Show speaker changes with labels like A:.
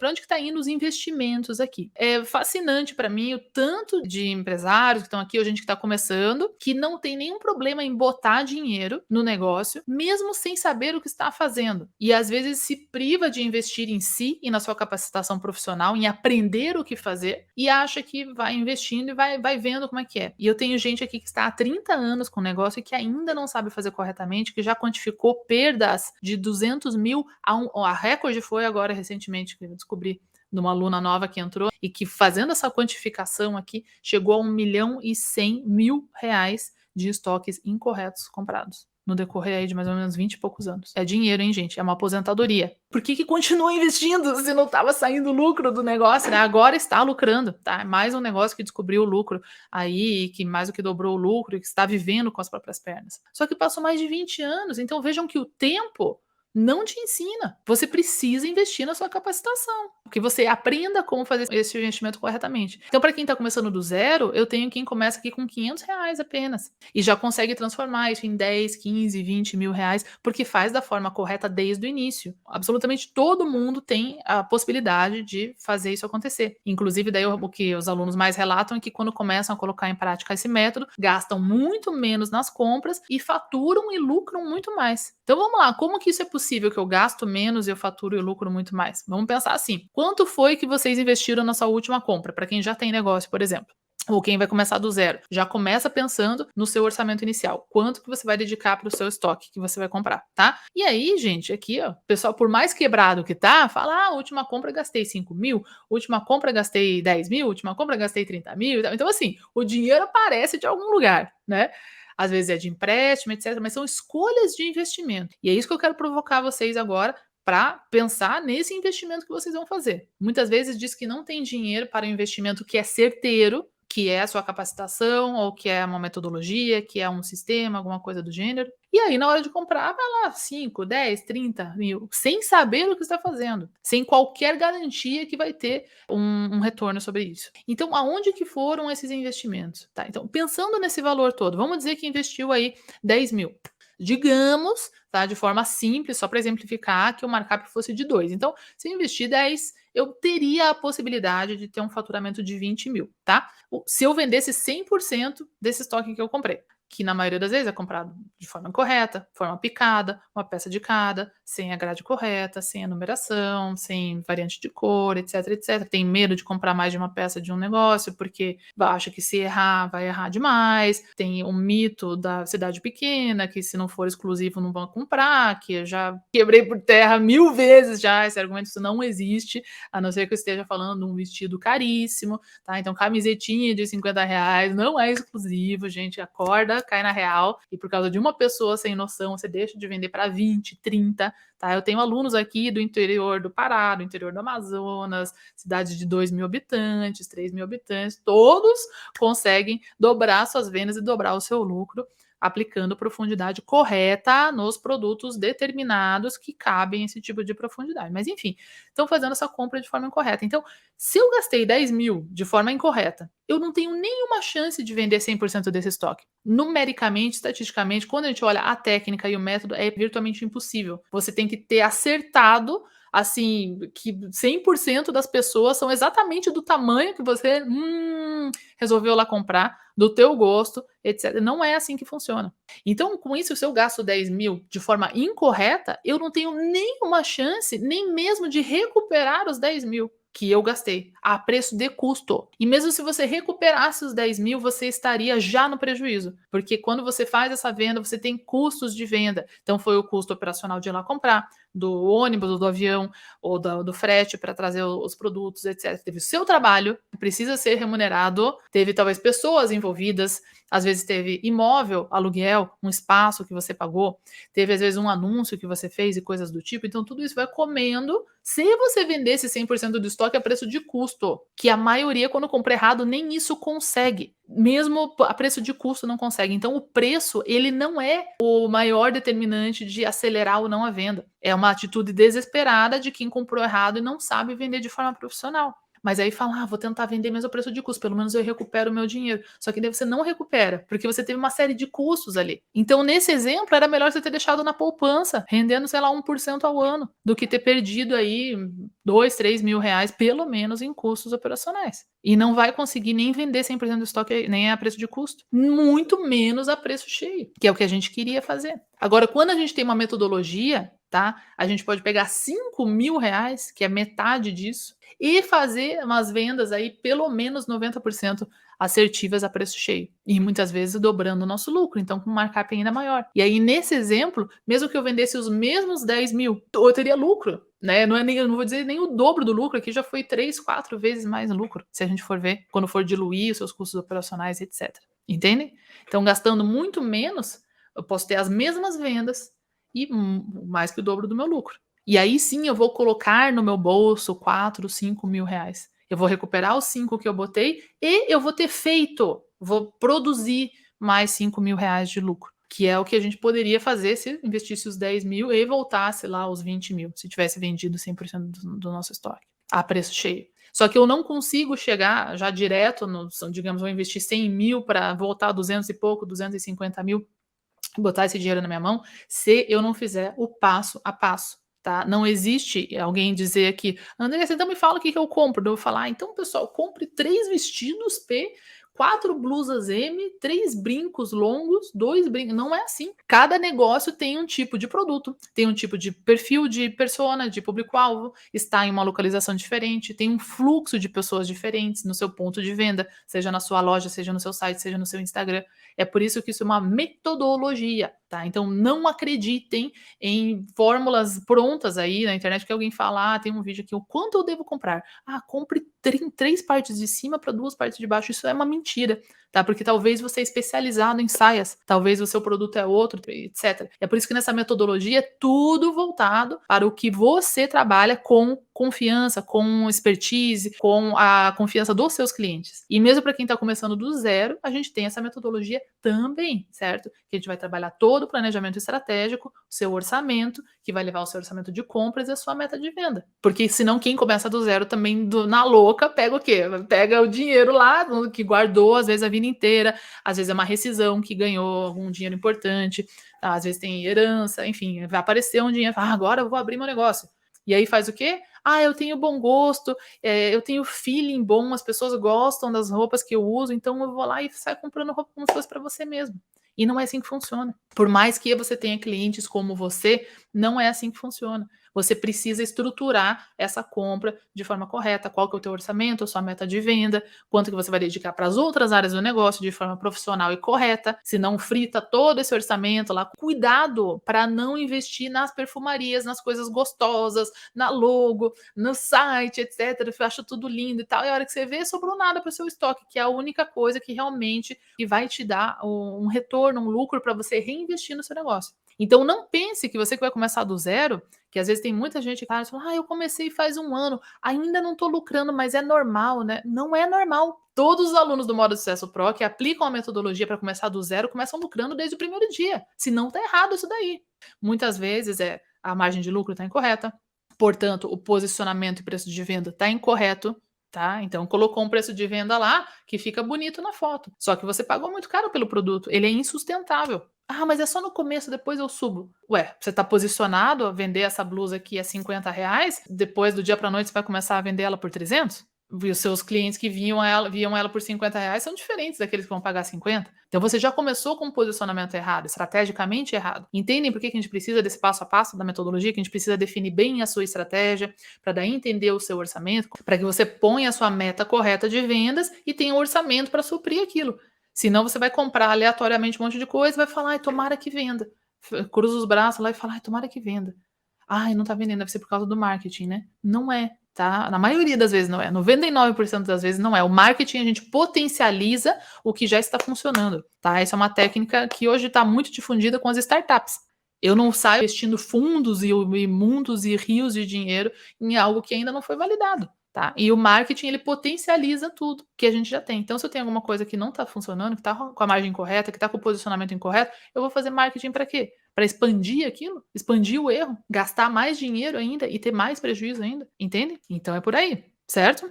A: para onde que está indo os investimentos aqui. É fascinante para mim o tanto de empresários que estão aqui, ou gente que está começando, que não tem nenhum problema em botar dinheiro no negócio, mesmo sem saber o que está fazendo. E às vezes se priva de investir em si e na sua capacitação profissional, em aprender o que fazer, e acha que vai investindo e vai vendo como é que é. E eu tenho gente aqui que está há 30 anos com o negócio e que ainda não sabe fazer corretamente, que já quantificou perdas de 200 mil a recorde foi agora recentemente, que eu descobri de uma aluna nova que entrou e que fazendo essa quantificação aqui, chegou a 1.100.000 reais de estoques incorretos comprados no decorrer aí de mais ou menos 20 e poucos anos. É dinheiro, hein, gente? É uma aposentadoria. Por que continua investindo se não estava saindo lucro do negócio, né? Agora está lucrando, tá? É mais um negócio que descobriu o lucro aí, que mais do que dobrou o lucro e que está vivendo com as próprias pernas. Só que passou mais de 20 anos, então vejam que o tempo não te ensina. Você precisa investir na sua capacitação, que você aprenda como fazer esse investimento corretamente. Então, para quem está começando do zero, eu tenho quem começa aqui com 500 reais apenas e já consegue transformar isso em 10, 15, 20 mil reais, porque faz da forma correta desde o início. Absolutamente todo mundo tem a possibilidade de fazer isso acontecer. Inclusive, daí o que os alunos mais relatam é que quando começam a colocar em prática esse método, gastam muito menos nas compras e faturam e lucram muito mais. Então vamos lá, como que isso é possível que eu gasto menos e eu faturo e lucro muito mais? Vamos pensar assim, quanto foi que vocês investiram na sua última compra, para quem já tem negócio, por exemplo? Ou quem vai começar do zero, já começa pensando no seu orçamento inicial. Quanto que você vai dedicar para o seu estoque que você vai comprar, tá? E aí, gente, aqui, ó, o pessoal, por mais quebrado que tá, fala, última compra gastei 5 mil, última compra gastei 10 mil, última compra gastei 30 mil. Então, assim, o dinheiro aparece de algum lugar, né? Às vezes é de empréstimo, etc. Mas são escolhas de investimento. E é isso que eu quero provocar vocês agora para pensar nesse investimento que vocês vão fazer. Muitas vezes diz que não tem dinheiro para um investimento que é certeiro, que é a sua capacitação, ou que é uma metodologia, que é um sistema, alguma coisa do gênero. E aí, na hora de comprar, vai lá 5, 10, 30 mil, sem saber o que está fazendo, sem qualquer garantia que vai ter um retorno sobre isso. Então, aonde que foram esses investimentos? Tá? Então, pensando nesse valor todo, vamos dizer que investiu aí 10 mil. Digamos, tá, de forma simples, só para exemplificar, que o markup fosse de 2. Então, se eu investir 10, eu teria a possibilidade de ter um faturamento de 20 mil, tá? Se eu vendesse 100% desse estoque que eu comprei, que na maioria das vezes é comprado de forma incorreta, forma picada, uma peça de cada, sem a grade correta, sem a numeração, sem variante de cor, etc, etc. Tem medo de comprar mais de uma peça de um negócio, porque acha que se errar, vai errar demais. Tem o mito da cidade pequena, que se não for exclusivo não vão comprar, que eu já quebrei por terra 1000 vezes já, esse argumento, isso não existe, a não ser que eu esteja falando de um vestido caríssimo, tá? Então, camisetinha de 50 reais não é exclusivo, gente, acorda, cai na real, e por causa de uma pessoa sem noção, você deixa de vender para 20, 30, tá? Eu tenho alunos aqui do interior do Pará, do interior do Amazonas, cidades de 2 mil habitantes, 3 mil habitantes, todos conseguem dobrar suas vendas e dobrar o seu lucro aplicando profundidade correta nos produtos determinados que cabem esse tipo de profundidade. Mas enfim, estão fazendo essa compra de forma incorreta. Então, se eu gastei 10 mil de forma incorreta, eu não tenho nenhuma chance de vender 100% desse estoque. Numericamente, estatisticamente, quando a gente olha a técnica e o método, é virtualmente impossível. Você tem que ter acertado assim, que 100% das pessoas são exatamente do tamanho que você resolveu lá comprar, do teu gosto, etc. Não é assim que funciona. Então, com isso, se eu gasto 10 mil de forma incorreta, eu não tenho nenhuma chance, nem mesmo de recuperar os 10 mil que eu gastei, a preço de custo. E mesmo se você recuperasse os 10 mil, você estaria já no prejuízo. Porque quando você faz essa venda, você tem custos de venda. Então, foi o custo operacional de ir lá comprar, do ônibus, ou do avião, ou do frete para trazer os produtos, etc. Teve o seu trabalho, que precisa ser remunerado, teve talvez pessoas envolvidas, às vezes teve imóvel, aluguel, um espaço que você pagou, teve às vezes um anúncio que você fez e coisas do tipo. Então tudo isso vai comendo. Se você vendesse 100% do estoque a preço de custo, que a maioria, quando compra errado, nem isso consegue. Mesmo a preço de custo não consegue. Então o preço, ele não é o maior determinante de acelerar ou não a venda. É uma atitude desesperada de quem comprou errado e não sabe vender de forma profissional. Mas aí fala: "Ah, vou tentar vender mesmo ao preço de custo, pelo menos eu recupero o meu dinheiro". Só que daí você não recupera, porque você teve uma série de custos ali. Então, nesse exemplo, era melhor você ter deixado na poupança, rendendo, sei lá, 1% ao ano, do que ter perdido aí 2, 3 mil reais, pelo menos, em custos operacionais. E não vai conseguir nem vender 100% do estoque, nem a preço de custo, muito menos a preço cheio, que é o que a gente queria fazer. Agora, quando a gente tem uma metodologia, tá? A gente pode pegar 5 mil reais, que é metade disso, e fazer umas vendas aí pelo menos 90% assertivas a preço cheio. E muitas vezes dobrando o nosso lucro, então com um markup ainda maior. E aí, nesse exemplo, mesmo que eu vendesse os mesmos 10 mil, eu teria lucro, né? Não é nem, eu não vou dizer nem o dobro do lucro, aqui já foi 3, 4 vezes mais lucro, se a gente for ver, quando for diluir os seus custos operacionais, etc. Entendem? Então, gastando muito menos, eu posso ter as mesmas vendas e mais que o dobro do meu lucro. E aí sim eu vou colocar no meu bolso 4, 5 mil reais. Eu vou recuperar os 5 que eu botei e eu vou ter feito, vou produzir mais 5 mil reais de lucro, que é o que a gente poderia fazer se investisse os 10 mil e voltasse lá os 20 mil, se tivesse vendido 100% do nosso estoque, a preço cheio. Só que eu não consigo chegar já direto, no, digamos, vou investir 100 mil para voltar a 200 e pouco, 250 mil, botar esse dinheiro na minha mão, se eu não fizer o passo a passo. Tá? Não existe alguém dizer aqui, André, você então me fala o que eu compro. Eu vou falar, então, pessoal, compre 3 vestidos P, 4 blusas M, 3 brincos longos, 2 brincos. Não é assim. Cada negócio tem um tipo de produto, tem um tipo de perfil de persona, de público-alvo, está em uma localização diferente, tem um fluxo de pessoas diferentes no seu ponto de venda, seja na sua loja, seja no seu site, seja no seu Instagram. É por isso que isso é uma metodologia, tá? Então não acreditem em fórmulas prontas aí na internet que alguém fala, tem um vídeo aqui, o quanto eu devo comprar? Compre 3 partes de cima para 2 partes de baixo. Isso é uma mentira, tá? Porque talvez você é especializado em saias, talvez o seu produto é outro, etc. É por isso que nessa metodologia é tudo voltado para o que você trabalha com confiança, com expertise, com a confiança dos seus clientes. E mesmo para quem está começando do zero, a gente tem essa metodologia também, certo? Que a gente vai trabalhar todo o planejamento estratégico, o seu orçamento, que vai levar o seu orçamento de compras e a sua meta de venda. Porque senão quem começa do zero também na louca pega o quê? Pega o dinheiro lá que guardou às vezes a vida inteira, às vezes é uma rescisão que ganhou algum dinheiro importante, tá? Às vezes tem herança, enfim, vai aparecer um dinheiro, agora eu vou abrir meu negócio. E aí faz o quê? Eu tenho bom gosto, eu tenho feeling bom, as pessoas gostam das roupas que eu uso, então eu vou lá e saio comprando roupa como se fosse para você mesmo. E não é assim que funciona. Por mais que você tenha clientes como você, não é assim que funciona. Você precisa estruturar essa compra de forma correta. Qual que é o teu orçamento, a sua meta de venda, quanto que você vai dedicar para as outras áreas do negócio de forma profissional e correta. Se não frita todo esse orçamento lá. Cuidado para não investir nas perfumarias, nas coisas gostosas, na logo, no site, etc. Eu acho tudo lindo e tal. E a hora que você vê, sobrou nada para o seu estoque, que é a única coisa que realmente vai te dar um retorno, um lucro para você reinvestir no seu negócio. Então não pense que você que vai começar do zero, que às vezes tem muita gente que fala, eu comecei faz 1 ano, ainda não estou lucrando, mas é normal, né? Não é normal. Todos os alunos do Modo Sucesso Pro que aplicam a metodologia para começar do zero começam lucrando desde o primeiro dia. Se não, tá errado isso daí. Muitas vezes a margem de lucro está incorreta, portanto, o posicionamento e preço de venda está incorreto. Tá? Então colocou um preço de venda lá que fica bonito na foto. Só que você pagou muito caro pelo produto, ele é insustentável. Mas é só no começo, depois eu subo. Ué, você está posicionado a vender essa blusa aqui a 50 reais, depois do dia para noite você vai começar a vender ela por 300? E os seus clientes que viam ela por 50 reais são diferentes daqueles que vão pagar 50. Então você já começou com um posicionamento errado, estrategicamente errado. Entendem por que a gente precisa desse passo a passo da metodologia, que a gente precisa definir bem a sua estratégia, para daí entender o seu orçamento, para que você ponha a sua meta correta de vendas e tenha um orçamento para suprir aquilo. Senão você vai comprar aleatoriamente um monte de coisa e vai falar, tomara que venda. Cruza os braços lá e fala, tomara que venda. Não tá vendendo, deve ser por causa do marketing, né? Não é, tá? Na maioria das vezes não é. 99% das vezes não é. O marketing, a gente potencializa o que já está funcionando, tá? Essa é uma técnica que hoje está muito difundida com as startups. Eu não saio investindo fundos e mundos e rios de dinheiro em algo que ainda não foi validado. Tá? E o marketing, ele potencializa tudo que a gente já tem. Então, se eu tenho alguma coisa que não está funcionando, que está com a margem incorreta, que está com o posicionamento incorreto, eu vou fazer marketing para quê? Para expandir aquilo, expandir o erro, gastar mais dinheiro ainda e ter mais prejuízo ainda, entende? Então é por aí, certo?